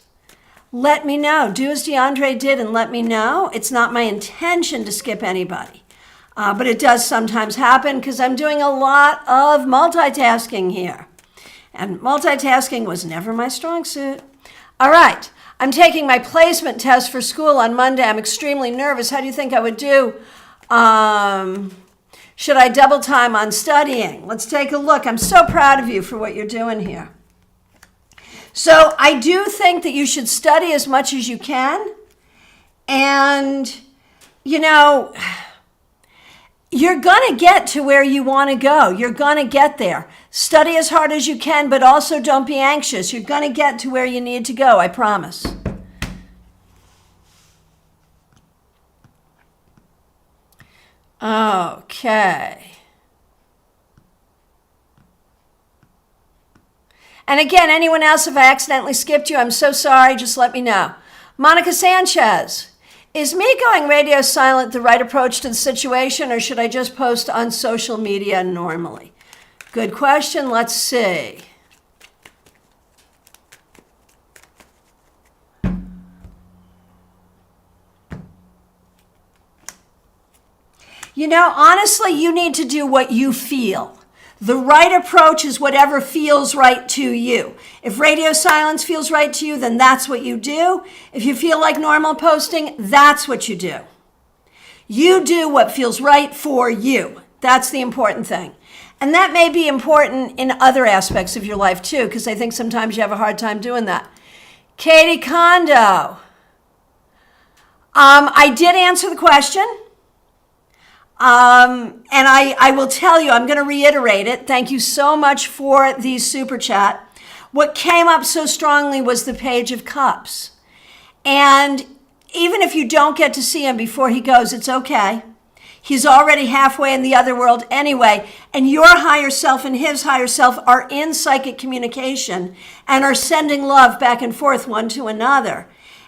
let me know. Do as DeAndre did and let me know. It's not my intention to skip anybody. But it does sometimes happen because I'm doing a lot of multitasking here. And multitasking was never my strong suit. All right. I'm taking my placement test for school on Monday. I'm extremely nervous. How do you think I would do? Should I double time on studying? Let's take a look. I'm so proud of you for what you're doing here. So I do think that you should study as much as you can. And, you know, you're going to get to where you want to go. You're going to get there. Study as hard as you can, but also don't be anxious. You're going to get to where you need to go, I promise. Okay. And again, anyone else, if I accidentally skipped you, I'm so sorry. Just let me know. Monica Sanchez. Is me going radio silent the right approach to the situation, or should I just post on social media normally? Good question. Let's see. You know, honestly, you need to do what you feel. The right approach is whatever feels right to you. If radio silence feels right to you, then that's what you do. If you feel like normal posting, that's what you do. You do what feels right for you. That's the important thing. And that may be important in other aspects of your life too, because I think sometimes you have a hard time doing that. Katie Kondo. I did answer the question. And I will tell you, I'm going to reiterate it. Thank you so much for the super chat. What came up so strongly was the Page of Cups. And even if you don't get to see him before he goes, it's okay. He's already halfway in the other world anyway, and your higher self and his higher self are in psychic communication and are sending love back and forth one to another.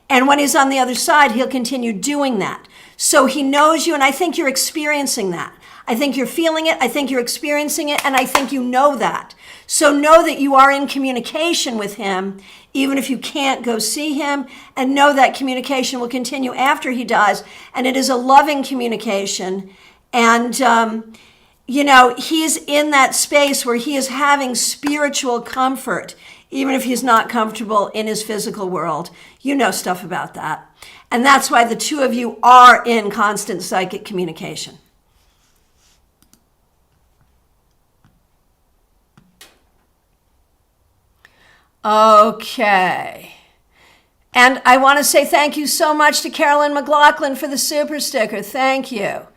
And when he's on the other side, he'll continue doing that. So he knows you, and I think you're experiencing that. I think you're feeling it, I think you're experiencing it, and I think you know that. So know that you are in communication with him, even if you can't go see him, and know that communication will continue after he dies. And it is a loving communication. And, he's in that space where he is having spiritual comfort, even if he's not comfortable in his physical world. You know stuff about that. And that's why the two of you are in constant psychic communication. Okay. And I want to say thank you so much to Carolyn McLaughlin for the super sticker. Thank you.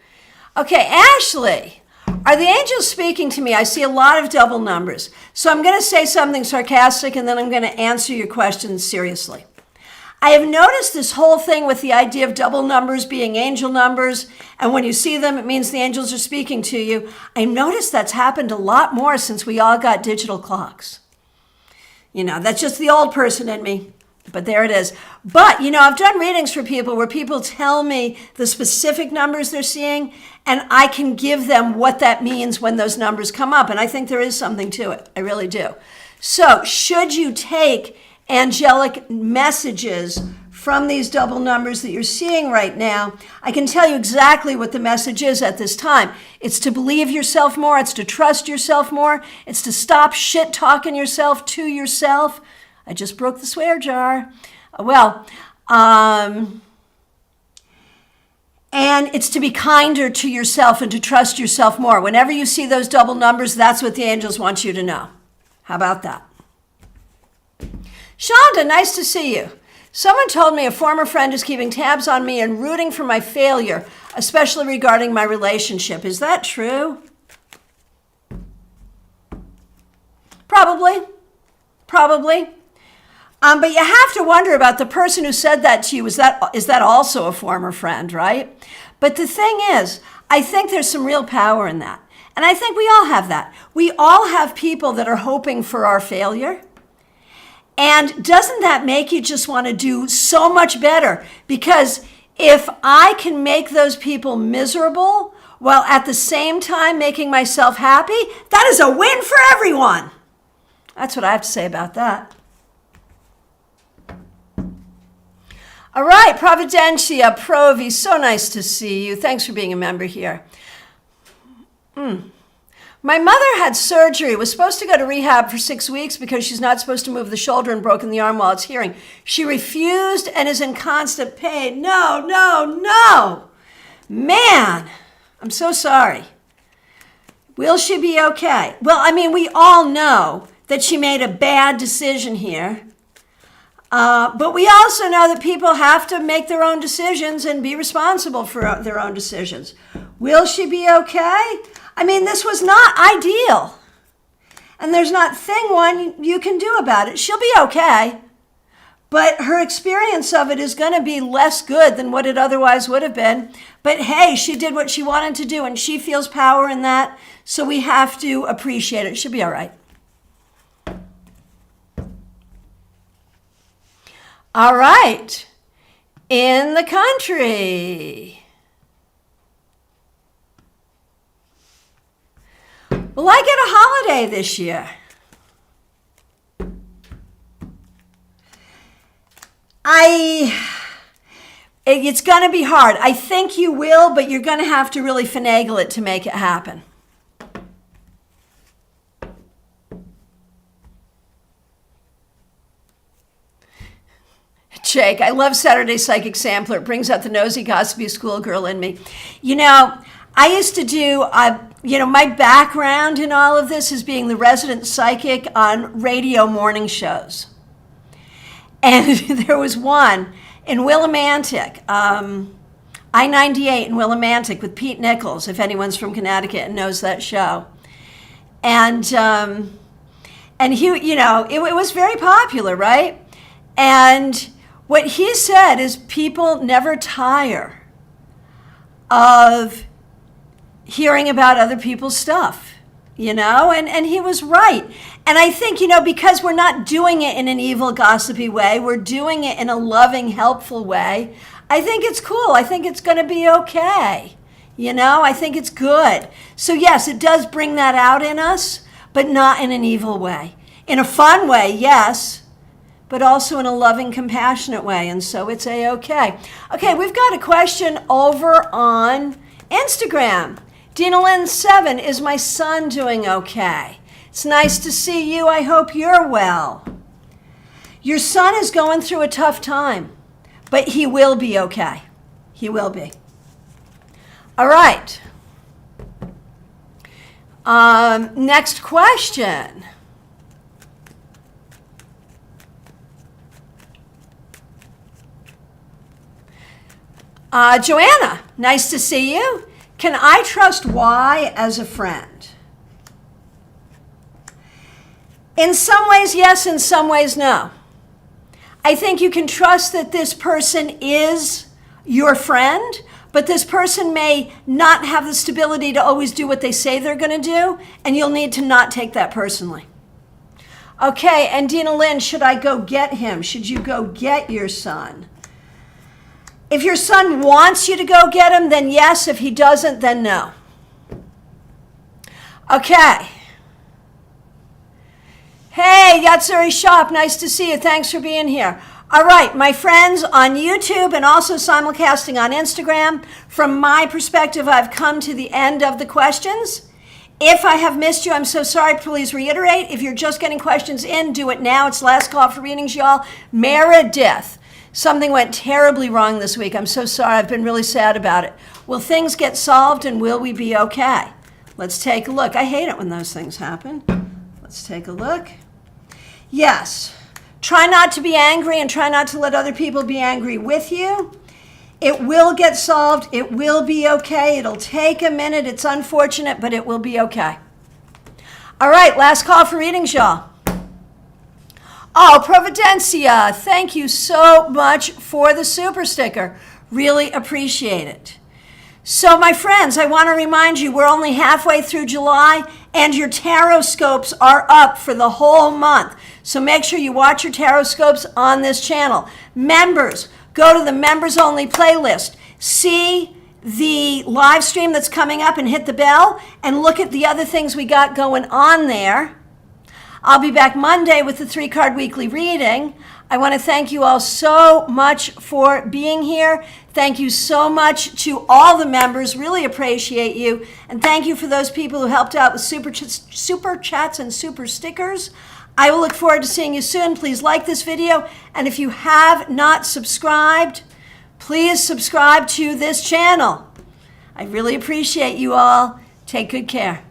Okay, Ashley, are the angels speaking to me? I see a lot of double numbers. So I'm going to say something sarcastic and then I'm going to answer your questions seriously. I have noticed this whole thing with the idea of double numbers being angel numbers, and when you see them, it means the angels are speaking to you. I noticed that's happened a lot more since we all got digital clocks. That's just the old person in me, but there it is. But, I've done readings for people where people tell me the specific numbers they're seeing, and I can give them what that means when those numbers come up, and I think there is something to it. I really do. So, should you take angelic messages from these double numbers that you're seeing right now, I can tell you exactly what the message is at this time. It's to believe yourself more. It's to trust yourself more. It's to stop shit talking yourself to yourself. I just broke the swear jar. And it's to be kinder to yourself and to trust yourself more. Whenever you see those double numbers, that's what the angels want you to know. How about that? Shonda, nice to see you. Someone told me a former friend is keeping tabs on me and rooting for my failure, especially regarding my relationship. Is that true? Probably. But you have to wonder about the person who said that to you. Is that also a former friend, right? But the thing is, I think there's some real power in that. And I think we all have that. We all have people that are hoping for our failure. And doesn't that make you just want to do so much better? Because if I can make those people miserable while at the same time making myself happy, that is a win for everyone. That's what I have to say about that. All right, Providencia Provi, so nice to see you. Thanks for being a member here. My mother had surgery, was supposed to go to rehab for 6 weeks because she's not supposed to move the shoulder and broken the arm while it's healing. She refused and is in constant pain. No. Man, I'm so sorry. Will she be okay? Well, we all know that she made a bad decision here. But we also know that people have to make their own decisions and be responsible for their own decisions. Will she be okay? This was not ideal. And there's not one you can do about it. She'll be okay. But her experience of it is going to be less good than what it otherwise would have been. But hey, she did what she wanted to do, and she feels power in that. So we have to appreciate it. She'll be all right. All right. In the country. Will I get a holiday this year? It's going to be hard. I think you will, but you're going to have to really finagle it to make it happen. Jake, I love Saturday Psychic Sampler. It brings out the nosy, gossipy schoolgirl in me. I used to do, my background in all of this is being the resident psychic on radio morning shows. And there was one in Willimantic, I-98 in Willimantic with Pete Nichols, if anyone's from Connecticut and knows that show. And he, it was very popular, right? And what he said is people never tire of hearing about other people's stuff, and he was right. And I think, because we're not doing it in an evil, gossipy way, we're doing it in a loving, helpful way, I think it's cool. I think it's going to be okay. I think it's good. So yes, it does bring that out in us, but not in an evil way. In a fun way, yes, but also in a loving, compassionate way. And so it's a-okay. Okay, we've got a question over on Instagram. Dina Lynn 7, is my son doing okay? It's nice to see you. I hope you're well. Your son is going through a tough time, but he will be okay. He will be. All right. Next question. Joanna, nice to see you. Can I trust Y as a friend? In some ways, yes. In some ways, no. I think you can trust that this person is your friend, but this person may not have the stability to always do what they say they're going to do, and you'll need to not take that personally. Okay, and Dina Lynn, should I go get him? Should you go get your son? If your son wants you to go get him, then yes. If he doesn't, then no. Okay. Hey, Yatsuri Shop, nice to see you. Thanks for being here. All right, my friends on YouTube and also simulcasting on Instagram, from my perspective, I've come to the end of the questions. If I have missed you, I'm so sorry. Please reiterate. If you're just getting questions in, do it now. It's last call for readings, y'all. Meredith. Something went terribly wrong this week. I'm so sorry. I've been really sad about it. Will things get solved and will we be okay? Let's take a look. I hate it when those things happen. Let's take a look. Yes. Try not to be angry and try not to let other people be angry with you. It will get solved. It will be okay. It'll take a minute. It's unfortunate, but it will be okay. All right, last call for readings, y'all. Oh, Providencia, thank you so much for the super sticker. Really appreciate it. So my friends, I want to remind you, we're only halfway through July and your tarot scopes are up for the whole month. So make sure you watch your tarot scopes on this channel. Members, go to the members only playlist. See the live stream that's coming up and hit the bell and look at the other things we got going on there. I'll be back Monday with the 3-card weekly reading. I want to thank you all so much for being here. Thank you so much to all the members. Really appreciate you. And thank you for those people who helped out with super chats and super stickers. I will look forward to seeing you soon. Please like this video. And if you have not subscribed, please subscribe to this channel. I really appreciate you all. Take good care.